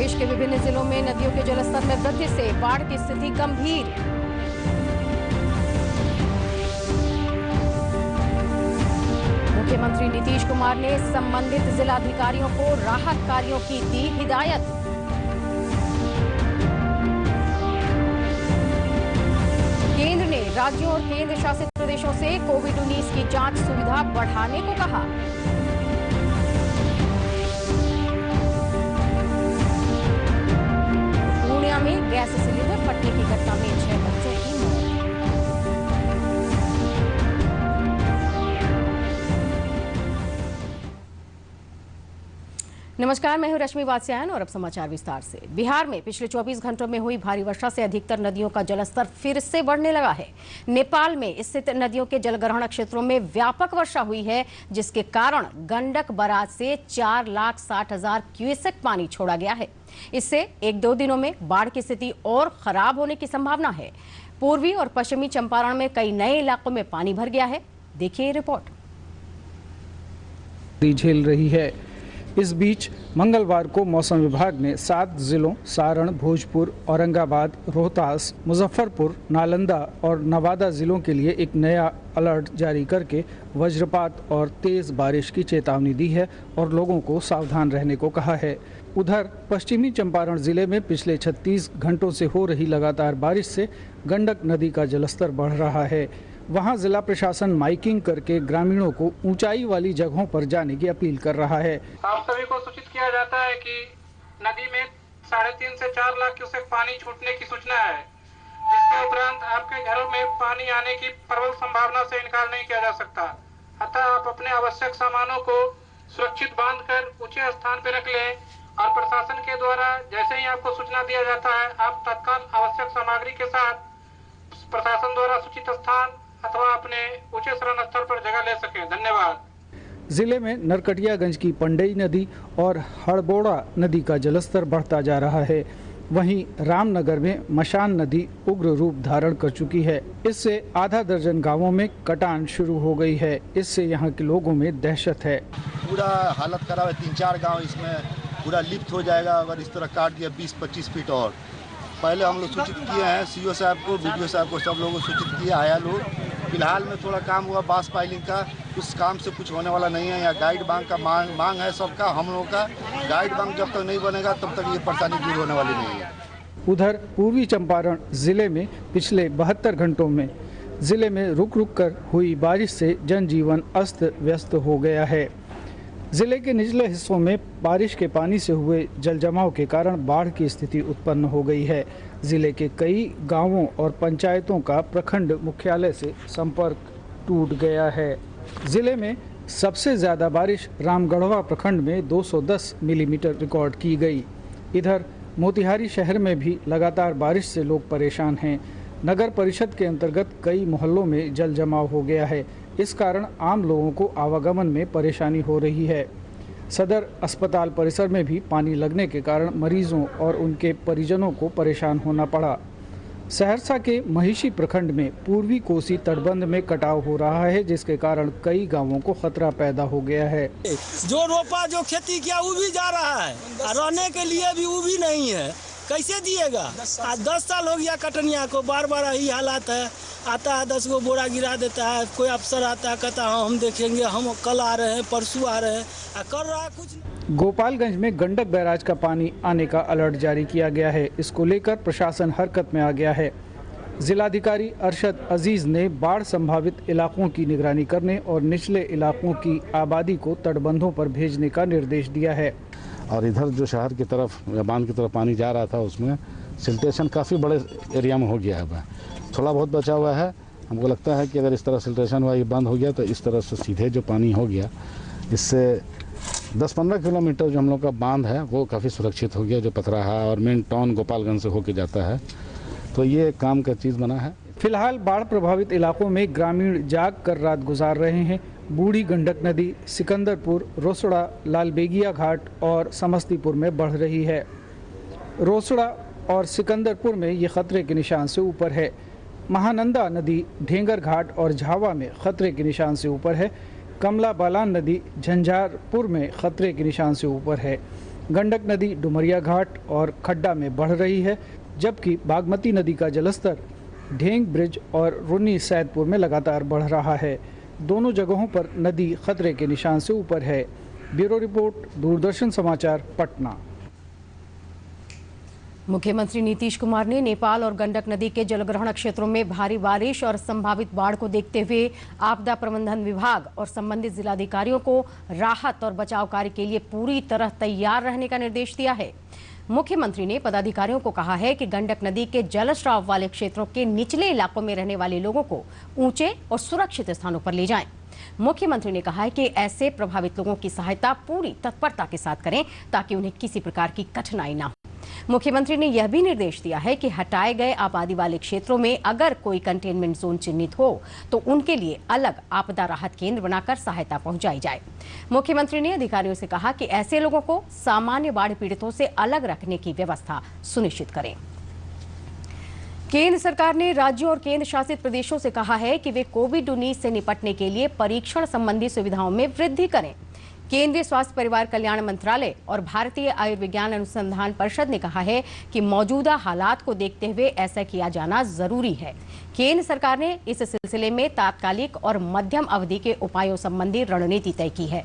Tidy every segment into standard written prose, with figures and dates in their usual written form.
प्रदेश के विभिन्न जिलों में नदियों के जलस्तर में वृद्धि से बाढ़ की स्थिति गंभीर। मुख्यमंत्री नीतीश कुमार ने संबंधित जिलाधिकारियों को राहत कार्यों की दी हिदायत। केंद्र ने राज्यों और केंद्र शासित प्रदेशों से कोविड-19 की जांच सुविधा बढ़ाने को कहा। पूर्णिया में गैस सिलेंडर फटने की घटना में 6 बच्चों की मौत। नमस्कार, मैं हूं रश्मि वात्स्यायन और अब समाचार विस्तार से। बिहार में पिछले 24 घंटों में हुई भारी वर्षा से अधिकतर नदियों का जलस्तर फिर से बढ़ने लगा है। नेपाल में स्थित नदियों के जलग्रहण क्षेत्रों में व्यापक वर्षा हुई है, जिसके कारण गंडक बराज से 4,60,000 क्यूसेक पानी छोड़ा गया है। इससे 1-2 दिनों में बाढ़ की स्थिति और खराब होने की संभावना है। पूर्वी और पश्चिमी चंपारण में कई नए इलाकों में पानी भर गया है। देखिए रिपोर्ट। झेल रही है। इस बीच मंगलवार को मौसम विभाग ने 7 जिलों सारण, भोजपुर, औरंगाबाद, रोहतास, मुजफ्फरपुर, नालंदा और नवादा जिलों के लिए एक नया अलर्ट जारी करके वज्रपात और तेज बारिश की चेतावनी दी है और लोगों को सावधान रहने को कहा है। उधर पश्चिमी चंपारण जिले में पिछले 36 घंटों से हो रही लगातार बारिश से गंडक नदी का जलस्तर बढ़ रहा है। वहां जिला प्रशासन माइकिंग करके ग्रामीणों को ऊंचाई वाली जगहों पर जाने की अपील कर रहा है। आप सभी को सूचित किया जाता है कि नदी में 3.5 से 4 लाख क्यूसेक पानी छूटने की सूचना है, जिसके उपरांत आपके घरों में पानी आने की प्रबल संभावना से इनकार नहीं किया जा सकता। अतः आप अपने आवश्यक सामानों को सुरक्षित बांधकर ऊंचे स्थान पर रख लें और प्रशासन के द्वारा जैसे ही आपको सूचना दिया जाता है, आप तत्काल आवश्यक सामग्री के साथ प्रशासन द्वारा सूचित स्थान अथवा अपने ऊंचे शरण स्थल पर जगह ले सकें। धन्यवाद। जिले में नरकटियागंज की पंडई नदी और हड़बोड़ा नदी का जलस्तर बढ़ता जा रहा है। वहीं रामनगर में मशान नदी उग्र रूप धारण कर चुकी है। इससे आधा दर्जन गांवों में कटान शुरू हो गई है। इससे यहां के लोगों में दहशत है। पूरा हालत खराब है। 3-4 गाँव इसमें पूरा लिप्त हो जाएगा अगर इस तरह काट दिया 20-25 फीट। और पहले हम लोग सूचित किए हैं सीओ साहब को, बीडीओ साहब को, सब लोगों को सूचित किया। आया लोग फिलहाल में थोड़ा काम हुआ बास पाइलिंग का, उस काम से कुछ होने वाला नहीं है। यहाँ गाइड बैंक का मांग है सबका, हम लोगों का। गाइड बैंक जब तक नहीं बनेगा तब तक ये परेशानी दूर होने वाली नहीं है। उधर पूर्वी चंपारण जिले में पिछले 72 घंटों में जिले में रुक रुक कर हुई बारिश से जनजीवन अस्त व्यस्त हो गया है। जिले के निचले हिस्सों में बारिश के पानी से हुए जलजमाव के कारण बाढ़ की स्थिति उत्पन्न हो गई है। जिले के कई गांवों और पंचायतों का प्रखंड मुख्यालय से संपर्क टूट गया है। जिले में सबसे ज़्यादा बारिश रामगढ़वा प्रखंड में 210 मिलीमीटर रिकॉर्ड की गई। इधर मोतिहारी शहर में भी लगातार बारिश से लोग परेशान हैं। नगर परिषद के अंतर्गत कई मोहल्लों में जल जमाव हो गया है। इस कारण आम लोगों को आवागमन में परेशानी हो रही है। सदर अस्पताल परिसर में भी पानी लगने के कारण मरीजों और उनके परिजनों को परेशान होना पड़ा। सहरसा के महिषी प्रखंड में पूर्वी कोसी तटबंध में कटाव हो रहा है, जिसके कारण कई गांवों को खतरा पैदा हो गया है। जो रोपा जो खेती किया वो भी जा रहा है, रहने के लिए भी वो भी नहीं है। कैसे दिएगा? आज 10 साल हो गया कटनिया को, बार बार यही हालात है। आता है 10 गो बोरा गिरा देता है, कोई अफसर आता है कहता है हम देखेंगे, हम कल आ रहे हैं, परसों आ रहे हैं, कर रहा है कुछ। गोपालगंज में गंडक बैराज का पानी आने का अलर्ट जारी किया गया है। इसको लेकर प्रशासन हरकत में आ गया है। जिलाधिकारी अरशद अजीज ने बाढ़ संभावित इलाकों की निगरानी करने और निचले इलाकों की आबादी को तटबंधों पर भेजने का निर्देश दिया है। और इधर जो शहर की तरफ या बांध की तरफ पानी जा रहा था, उसमें सिल्टेशन काफ़ी बड़े एरिया में हो गया है। थोड़ा बहुत बचा हुआ है। हमको लगता है कि अगर इस तरह सिल्टेशन हुआ, ये बंद हो गया, तो इस तरह से सीधे जो पानी हो गया, इससे 10-15 किलोमीटर जो हम लोग का बांध है वो काफ़ी सुरक्षित हो गया, जो पथराहा और मेन टाउन गोपालगंज से होके जाता है। तो ये काम का चीज़ बना है। फिलहाल बाढ़ प्रभावित इलाकों में ग्रामीण जाग कर रात गुजार रहे हैं। बूढ़ी गंडक नदी सिकंदरपुर, रोसड़ा, लालबेगिया घाट और समस्तीपुर में बढ़ रही है। रोसड़ा और सिकंदरपुर में ये खतरे के निशान से ऊपर है। महानंदा नदी ढेंगर घाट और झावा में खतरे के निशान से ऊपर है। कमला बलान नदी झंझारपुर में खतरे के निशान से ऊपर है। गंडक नदी डुमरिया घाट और खड्डा में बढ़ रही है, जबकि बागमती नदी का जलस्तर ढेंग ब्रिज और रुन्नी सैदपुर में लगातार बढ़ रहा है। दोनों जगहों पर नदी खतरे के निशान से ऊपर है। ब्यूरो रिपोर्ट, दूरदर्शन समाचार, पटना। मुख्यमंत्री नीतीश कुमार ने नेपाल और गंडक नदी के जलग्रहण क्षेत्रों में भारी बारिश और संभावित बाढ़ को देखते हुए आपदा प्रबंधन विभाग और संबंधित जिलाधिकारियों को राहत और बचाव कार्य के लिए पूरी तरह तैयार रहने का निर्देश दिया है। मुख्यमंत्री ने पदाधिकारियों को कहा है कि गंडक नदी के जलस्राव वाले क्षेत्रों के निचले इलाकों में रहने वाले लोगों को ऊंचे और सुरक्षित स्थानों पर ले जाएं। मुख्यमंत्री ने कहा है कि ऐसे प्रभावित लोगों की सहायता पूरी तत्परता के साथ करें ताकि उन्हें किसी प्रकार की कठिनाई न हो। मुख्यमंत्री ने यह भी निर्देश दिया है कि हटाए गए आबादी वाले क्षेत्रों में अगर कोई कंटेनमेंट जोन चिन्हित हो तो उनके लिए अलग आपदा राहत केंद्र बनाकर सहायता पहुंचाई जाए। मुख्यमंत्री ने अधिकारियों से कहा कि ऐसे लोगों को सामान्य बाढ़ पीड़ितों से अलग रखने की व्यवस्था सुनिश्चित करें। केंद्र सरकार ने राज्यों और केंद्र शासित प्रदेशों से कहा है कि वे कोविड-19 से निपटने के लिए परीक्षण संबंधी सुविधाओं में वृद्धि करें। केंद्रीय स्वास्थ्य परिवार कल्याण मंत्रालय और भारतीय आयुर्विज्ञान अनुसंधान परिषद ने कहा है कि मौजूदा हालात को देखते हुए ऐसा किया जाना जरूरी है। केंद्र सरकार ने इस सिलसिले में तात्कालिक और मध्यम अवधि के उपायों संबंधी रणनीति तय की है।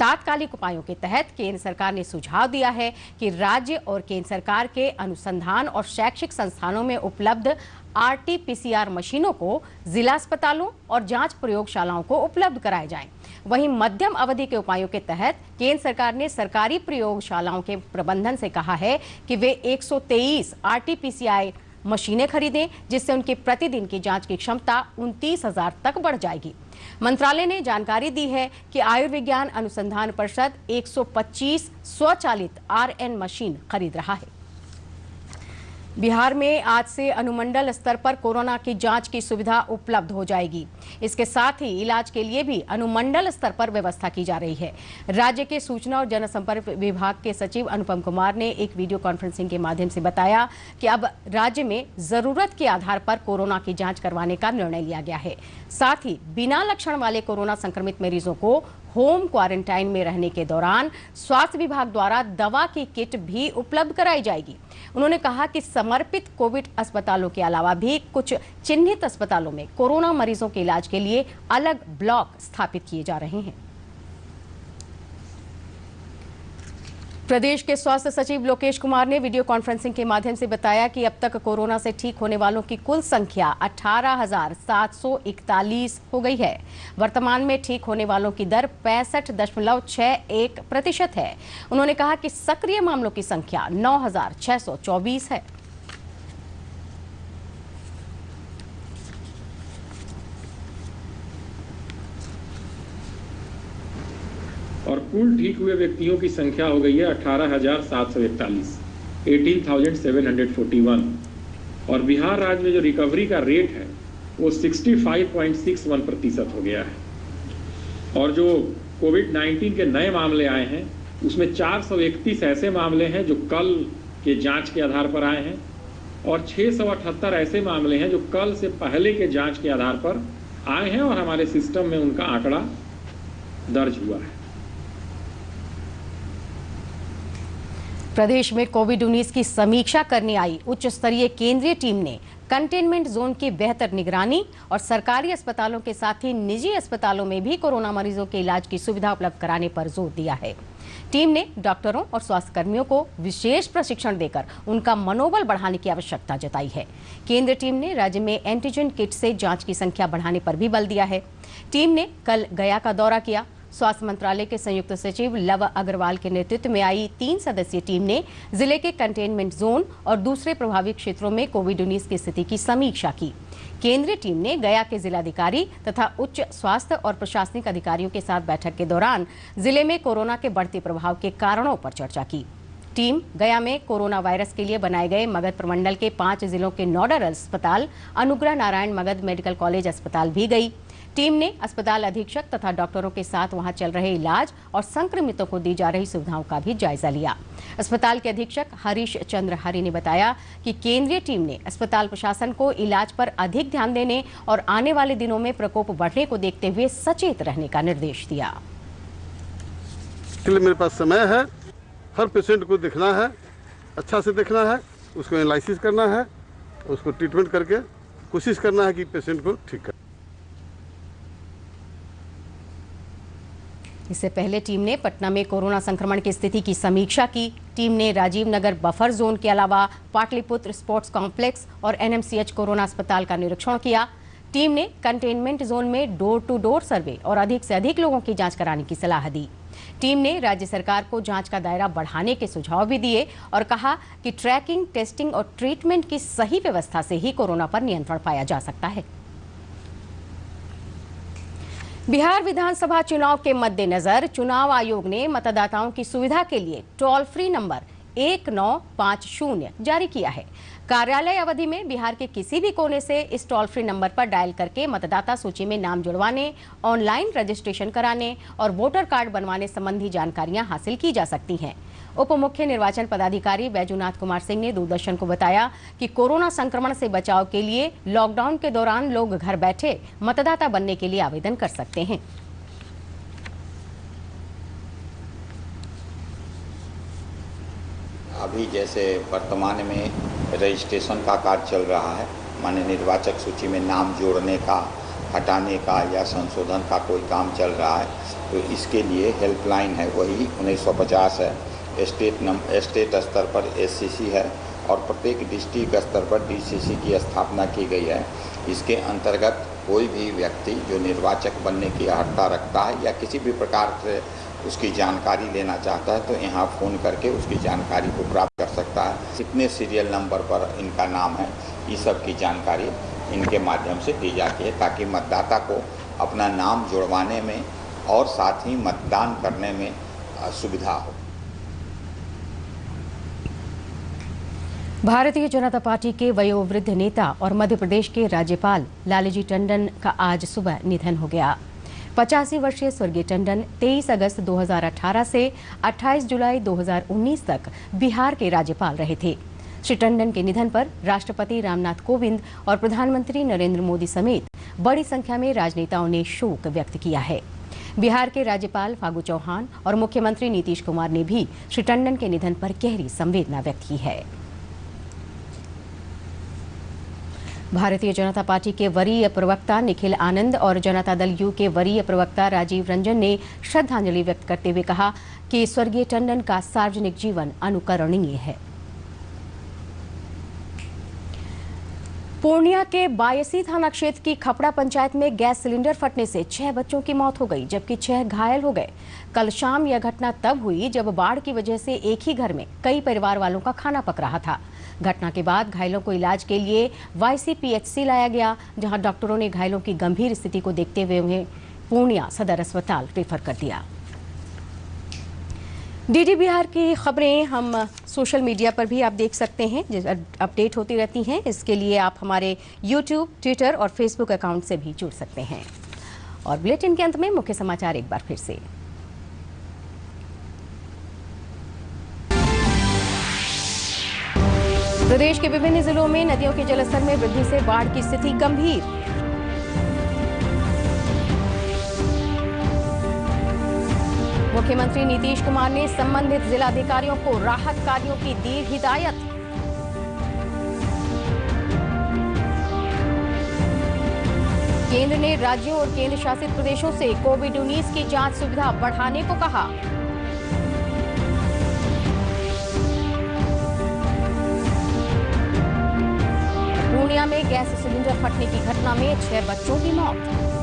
तात्कालिक उपायों के तहत केंद्र सरकार ने सुझाव दिया है कि राज्य और केंद्र सरकार के अनुसंधान और शैक्षिक संस्थानों में उपलब्ध RT-PCR मशीनों को जिला अस्पतालों और जांच प्रयोगशालाओं को उपलब्ध कराए जाएं। वहीं मध्यम अवधि के उपायों के तहत केंद्र सरकार ने सरकारी प्रयोगशालाओं के प्रबंधन से कहा है कि वे 123 RT-PCR मशीनें खरीदें, जिससे उनकी प्रतिदिन की जांच की क्षमता 29,000 तक बढ़ जाएगी। मंत्रालय ने जानकारी दी है कि आयुर्विज्ञान अनुसंधान परिषद 125 स्वचालित RN मशीन खरीद रहा है। बिहार में आज से अनुमंडल स्तर पर कोरोना की जांच की सुविधा उपलब्ध हो जाएगी। इसके साथ ही इलाज के लिए भी अनुमंडल स्तर पर व्यवस्था की जा रही है। राज्य के सूचना और जनसंपर्क विभाग के सचिव अनुपम कुमार ने एक वीडियो कॉन्फ्रेंसिंग के माध्यम से बताया कि अब राज्य में जरूरत के आधार पर कोरोना की जांच करवाने का निर्णय लिया गया है। साथ ही बिना लक्षण वाले कोरोना संक्रमित मरीजों को होम क्वारंटाइन में रहने के दौरान स्वास्थ्य विभाग द्वारा दवा की किट भी उपलब्ध कराई जाएगी। उन्होंने कहा कि समर्पित कोविड अस्पतालों के अलावा भी कुछ चिन्हित अस्पतालों में कोरोना मरीजों के इलाज के लिए अलग ब्लॉक स्थापित किए जा रहे हैं। प्रदेश के स्वास्थ्य सचिव लोकेश कुमार ने वीडियो कॉन्फ्रेंसिंग के माध्यम से बताया कि अब तक कोरोना से ठीक होने वालों की कुल संख्या 18,741 हो गई है। वर्तमान में ठीक होने वालों की दर 65.61% है। उन्होंने कहा कि सक्रिय मामलों की संख्या 9,624 है। और कुल ठीक हुए व्यक्तियों की संख्या हो गई है 18,741, 18,741। और बिहार राज्य में जो रिकवरी का रेट है वो 65.61% हो गया है। और जो कोविड-19 के नए मामले आए हैं उसमें 431 ऐसे मामले हैं जो कल के जांच के आधार पर आए हैं और 678 ऐसे मामले हैं जो कल से पहले के जांच के आधार पर आए हैं और हमारे सिस्टम में उनका आंकड़ा दर्ज हुआ है। प्रदेश में कोविड-19 की समीक्षा करने आई उच्च स्तरीय केंद्रीय टीम ने कंटेनमेंट जोन की बेहतर निगरानी और सरकारी अस्पतालों के साथ ही निजी अस्पतालों में भी कोरोना मरीजों के इलाज की सुविधा उपलब्ध कराने पर जोर दिया है। टीम ने डॉक्टरों और स्वास्थ्य कर्मियों को विशेष प्रशिक्षण देकर उनका मनोबल बढ़ाने की आवश्यकता जताई है। केंद्रीय टीम ने राज्य में एंटीजन किट से जांच की संख्या बढ़ाने पर भी बल दिया है। टीम ने कल गया का दौरा किया। स्वास्थ्य मंत्रालय के संयुक्त सचिव लव अग्रवाल के नेतृत्व में आई 3 सदस्यीय टीम ने जिले के कंटेनमेंट जोन और दूसरे प्रभावित क्षेत्रों में कोविड-19 की स्थिति की समीक्षा की। केंद्रीय टीम ने गया के जिलाधिकारी तथा उच्च स्वास्थ्य और प्रशासनिक अधिकारियों के साथ बैठक के दौरान जिले में कोरोना के बढ़ते प्रभाव के कारणों पर चर्चा की। टीम गया में कोरोना वायरस के लिए बनाए गए मगध प्रमंडल के 5 जिलों के नोडल अस्पताल अनुग्रह नारायण मगध मेडिकल कॉलेज अस्पताल भी गई। टीम ने अस्पताल अधीक्षक तथा डॉक्टरों के साथ वहां चल रहे इलाज और संक्रमितों को दी जा रही सुविधाओं का भी जायजा लिया। अस्पताल के अधीक्षक हरीश चंद्र हरि ने बताया कि केंद्रीय टीम ने अस्पताल प्रशासन को इलाज पर अधिक ध्यान देने और आने वाले दिनों में प्रकोप बढ़ने को देखते हुए सचेत रहने का निर्देश दिया। मेरे पास समय है हर पेशेंट को देखना है, अच्छा से देखना है, उसको एनालिसिस करना है, उसको ट्रीटमेंट करके कोशिश करना है कि पेशेंट को ठीक कर। इससे पहले टीम ने पटना में कोरोना संक्रमण की स्थिति की समीक्षा की। टीम ने राजीव नगर बफर जोन के अलावा पाटलिपुत्र स्पोर्ट्स कॉम्प्लेक्स और एनएमसीएच कोरोना अस्पताल का निरीक्षण किया। टीम ने कंटेनमेंट जोन में डोर टू डोर सर्वे और अधिक से अधिक लोगों की जांच कराने की सलाह दी। टीम ने राज्य सरकार को जांच का दायरा बढ़ाने के सुझाव भी दिए और कहा कि ट्रैकिंग, टेस्टिंग और ट्रीटमेंट की सही व्यवस्था से ही कोरोना पर नियंत्रण पाया जा सकता है। बिहार विधानसभा चुनाव के मद्देनजर चुनाव आयोग ने मतदाताओं की सुविधा के लिए टोल फ्री नंबर 1950 जारी किया है। कार्यालय अवधि में बिहार के किसी भी कोने से इस टोल फ्री नंबर पर डायल करके मतदाता सूची में नाम जुड़वाने, ऑनलाइन रजिस्ट्रेशन कराने और वोटर कार्ड बनवाने संबंधी जानकारियां हासिल की जा सकती हैं। उप मुख्य निर्वाचन पदाधिकारी बैजूनाथ कुमार सिंह ने दूरदर्शन को बताया कि कोरोना संक्रमण से बचाव के लिए लॉकडाउन के दौरान लोग घर बैठे मतदाता बनने के लिए आवेदन कर सकते हैं। अभी जैसे वर्तमान में रजिस्ट्रेशन का कार्य चल रहा है, माननीय निर्वाचक सूची में नाम जोड़ने का, हटाने का या संशोधन का कोई काम चल रहा है, तो इसके लिए हेल्पलाइन है, वही 1950 है। स्टेट स्तर पर SCC है और प्रत्येक डिस्ट्रिक्ट स्तर पर DCC की स्थापना की गई है। इसके अंतर्गत कोई भी व्यक्ति जो निर्वाचक बनने की अर्हता रखता है या किसी भी प्रकार से उसकी जानकारी लेना चाहता है तो यहाँ फ़ोन करके उसकी जानकारी को प्राप्त कर सकता है। कितने सीरियल नंबर पर इनका नाम है, ये सब की जानकारी इनके माध्यम से दी जाती है ताकि मतदाता को अपना नाम जुड़वाने में और साथ ही मतदान करने में सुविधा हो। भारतीय जनता पार्टी के वयोवृद्ध नेता और मध्य प्रदेश के राज्यपाल लालजी टंडन का आज सुबह निधन हो गया। 85 वर्षीय स्वर्गीय टंडन 23 अगस्त 2018 से 28 जुलाई 2019 तक बिहार के राज्यपाल रहे थे। श्री टंडन के निधन पर राष्ट्रपति रामनाथ कोविंद और प्रधानमंत्री नरेंद्र मोदी समेत बड़ी संख्या में राजनेताओं ने शोक व्यक्त किया है। बिहार के राज्यपाल फागू चौहान और मुख्यमंत्री नीतीश कुमार ने भी श्री टंडन के निधन पर गहरी संवेदना व्यक्त की है। भारतीय जनता पार्टी के वरीय प्रवक्ता निखिल आनंद और जनता दल यू के वरीय प्रवक्ता राजीव रंजन ने श्रद्धांजलि व्यक्त करते हुए कहा कि स्वर्गीय टंडन का सार्वजनिक जीवन अनुकरणीय है। पूर्णिया के बायसी थाना क्षेत्र की खपड़ा पंचायत में गैस सिलेंडर फटने से 6 बच्चों की मौत हो गई, जबकि 6 घायल हो गए। कल शाम यह घटना तब हुई जब बाढ़ की वजह से एक ही घर में कई परिवार वालों का खाना पक रहा था। घटना के बाद घायलों को इलाज के लिए YCPHC लाया गया, जहां डॉक्टरों ने घायलों की गंभीर स्थिति को देखते हुए उन्हें पूर्णिया सदर अस्पताल रेफर कर दिया। DD बिहार की खबरें हम सोशल मीडिया पर भी आप देख सकते हैं, अपडेट होती रहती हैं। इसके लिए आप हमारे YouTube, ट्विटर और फेसबुक अकाउंट से भी जुड़ सकते हैं। और बुलेटिन के अंत में मुख्य समाचार एक बार फिर से। प्रदेश के विभिन्न जिलों में नदियों के जलस्तर में वृद्धि से बाढ़ की स्थिति गंभीर। मुख्यमंत्री नीतीश कुमार ने संबंधित जिलाधिकारियों को राहत कार्यों की दी हिदायत। केंद्र ने राज्यों और केंद्र शासित प्रदेशों से कोविड-19 की जांच सुविधा बढ़ाने को कहा। पूर्णिया में गैस सिलेंडर फटने की घटना में 6 बच्चों की मौत।